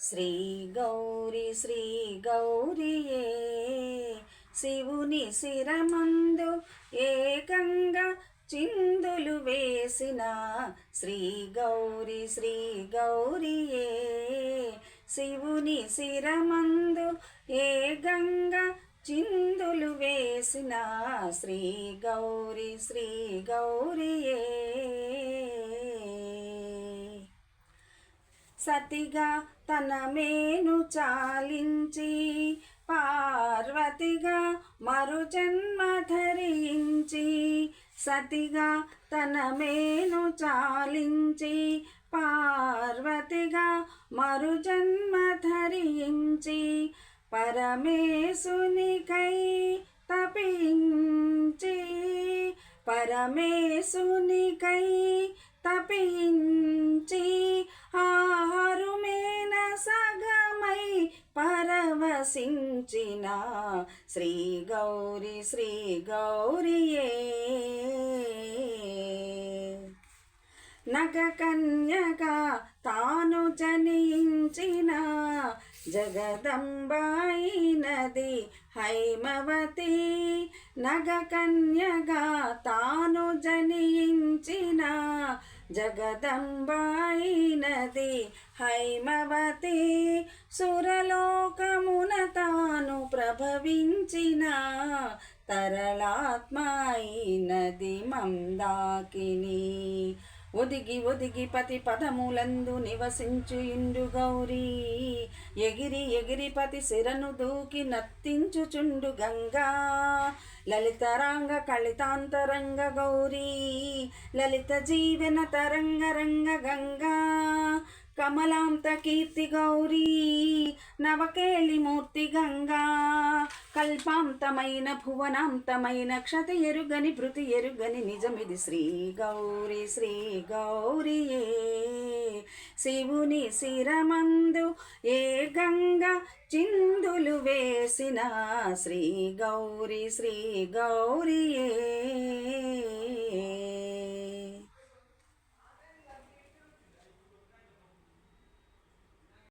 శ్రీ గౌరియే శివుని శిరమందు ఏకంగా చిందులు వేసిన శ్రీ గౌరియే శివుని శిరమందు ఏకంగా చిందులు వేసిన శ్రీ గౌరియే సతిగా తన మేను చాలించి పార్వతిగా మరు జన్మ ధరించి సతిగా తన మేను చాలించి పార్వతిగా మరు జన్మ ధరించి పరమేశునికై తపించి పరమేశునికై తపించి ఆహారుమేన సగమై పరవశించిన శ్రీ గౌరియే నగకన్యగా తాను జనించిన జగదంబాయినది హైమవతి నగకన్యగా తాను జనించిన జగదంబాయినది హైమవతి సురలోకమున తాను ప్రభవించిన తరళాత్మాయినది మందాకిని ఒదిగి ఒదిగి పతి పదములందు నివసించు ఇండు గౌరీ ఎగిరి ఎగిరి పతి శిరను దూకి నర్తించుచుండు గంగా లలితరాంగ కలితాంతరంగ గౌరీ లలిత జీవన తరంగ రంగ గంగా కమలాంత కీర్తి గౌరీ నవకేళి మూర్తి గంగా కల్పాంతమైన భువనాంతమైన క్షతి ఎరుగని భృతి ఎరుగని నిజమిది శ్రీ గౌరియే శివుని శిరమందు ఏ గంగా చిందులు వేసిన శ్రీ గౌరియే